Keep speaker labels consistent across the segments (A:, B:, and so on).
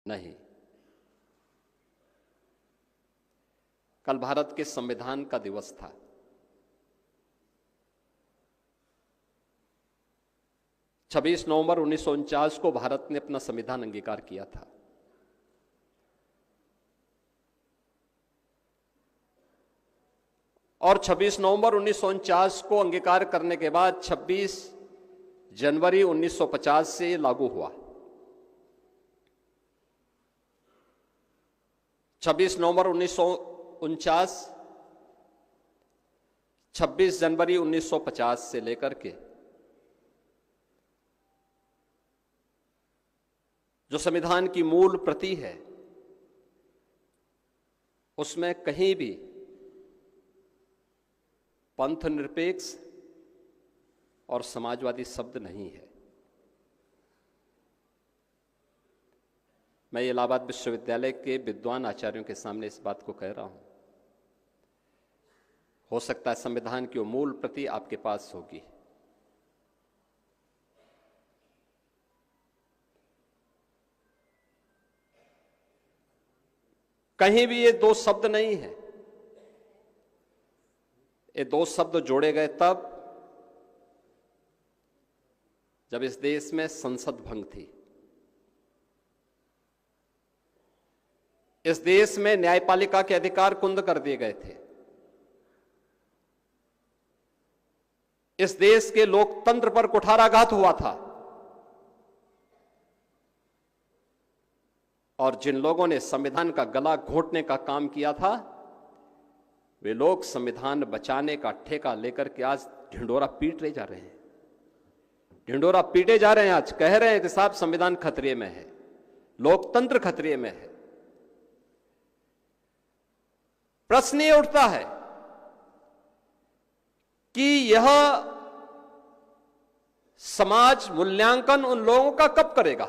A: नहीं। कल भारत के संविधान का दिवस था। छब्बीस नवंबर 1949 को भारत ने अपना संविधान अंगीकार किया था। और 26 नवंबर 1949 को अंगीकार करने के बाद 26 जनवरी 1950 से लागू हुआ। 26 नवंबर 1949, 26 जनवरी 1950 से लेकर के जो संविधान की मूल प्रति है, उसमें कहीं भी पंथ निरपेक्ष और समाजवादी शब्द नहीं है। मैं इलाहाबाद विश्वविद्यालय के विद्वान आचार्यों के सामने इस बात को कह रहा हूं। हो सकता है संविधान की वो मूल प्रति आपके पास होगी, कहीं भी ये दो शब्द नहीं है। ये दो शब्द जोड़े गए तब जब इस देश में संसद भंग थी, इस देश में न्यायपालिका के अधिकार कुंद कर दिए गए थे, इस देश के लोकतंत्र पर कुठाराघात हुआ था। और जिन लोगों ने संविधान का गला घोंटने का काम किया था, वे लोग संविधान बचाने का ठेका लेकर के आज ढिंडोरा पीट रहे जा रहे हैं। ढिंडोरा पीटे जा रहे हैं, आज कह रहे हैं कि साहब संविधान खतरे में है, लोकतंत्र खतरे में है। प्रश्न ये उठता है कि यह समाज मूल्यांकन उन लोगों का कब करेगा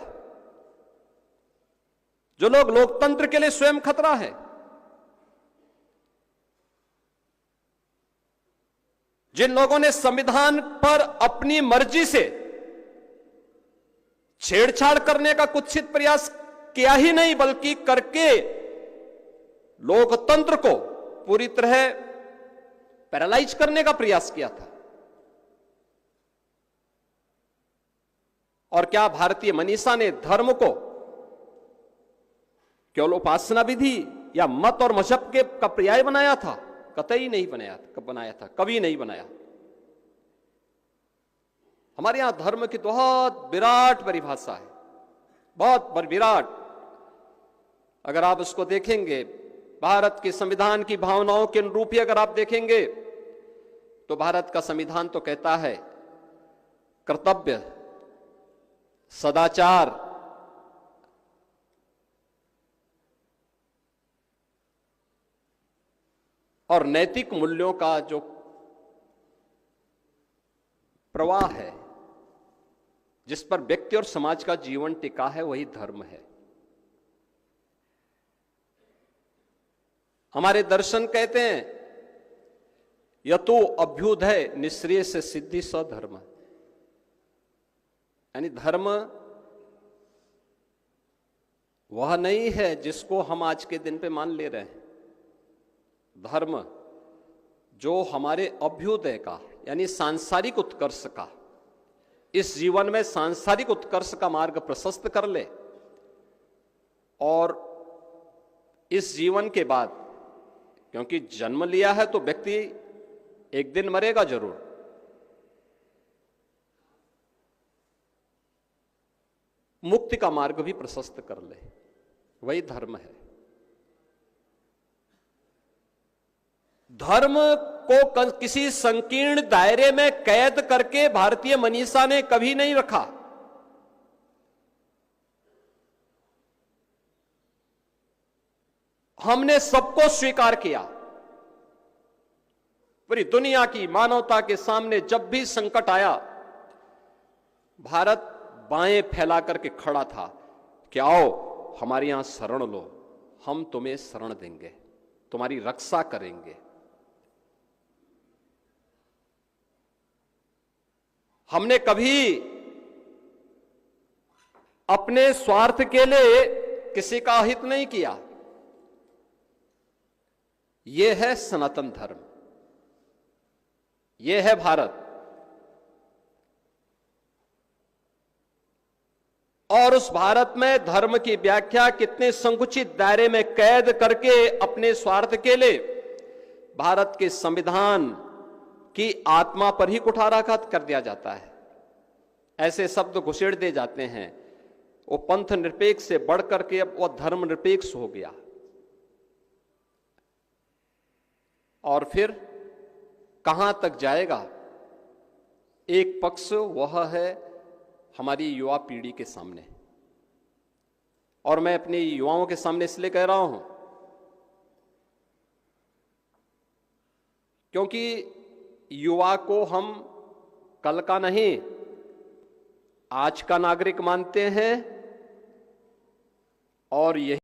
A: जो लोग लोकतंत्र के लिए स्वयं खतरा है, जिन लोगों ने संविधान पर अपनी मर्जी से छेड़छाड़ करने का कुत्सित प्रयास किया ही नहीं, बल्कि करके लोकतंत्र को पूरी तरह पैरालाइज करने का प्रयास किया था। और क्या भारतीय मनीषा ने धर्म को केवल उपासना विधि या मत और मजहब के का पर्याय बनाया था? कतई नहीं बनाया था। कब बनाया था? कभी नहीं बनाया। हमारे यहां धर्म की बहुत विराट परिभाषा है, बहुत विराट। अगर आप उसको देखेंगे, भारत के संविधान की भावनाओं के अनुरूप ही अगर आप देखेंगे, तो भारत का संविधान तो कहता है कर्तव्य, सदाचार, और नैतिक मूल्यों का जो प्रवाह है, जिस पर व्यक्ति और समाज का जीवन टिका है, वही धर्म है। हमारे दर्शन कहते हैं यतो अभ्युदय निःश्रेय से सिद्धि सधर्म, यानी धर्म वह नहीं है जिसको हम आज के दिन पे मान ले रहे हैं। धर्म जो हमारे अभ्युदय का, यानी सांसारिक उत्कर्ष का, इस जीवन में सांसारिक उत्कर्ष का मार्ग प्रशस्त कर ले, और इस जीवन के बाद, क्योंकि जन्म लिया है तो व्यक्ति एक दिन मरेगा जरूर, मुक्ति का मार्ग भी प्रशस्त कर ले, वही धर्म है। धर्म को किसी संकीर्ण दायरे में कैद करके भारतीय मनीषा ने कभी नहीं रखा। हमने सबको स्वीकार किया। पूरी दुनिया की मानवता के सामने जब भी संकट आया, भारत बाएं फैला करके खड़ा था कि आओ हमारे यहां शरण लो, हम तुम्हें शरण देंगे, तुम्हारी रक्षा करेंगे। हमने कभी अपने स्वार्थ के लिए किसी का हित नहीं किया। यह है सनातन धर्म, यह है भारत। और उस भारत में धर्म की व्याख्या कितने संकुचित दायरे में कैद करके अपने स्वार्थ के लिए भारत के संविधान की आत्मा पर ही कुठाराघात कर दिया जाता है। ऐसे शब्द घुसेड़ दे जाते हैं। वो पंथ निरपेक्ष से बढ़कर के अब वो धर्म निरपेक्ष हो गया। और फिर कहां तक जाएगा? एक पक्ष वह है हमारी युवा पीढ़ी के सामने, और मैं अपने युवाओं के सामने इसलिए कह रहा हूं क्योंकि युवा को हम कल का नहीं आज का नागरिक मानते हैं, और यही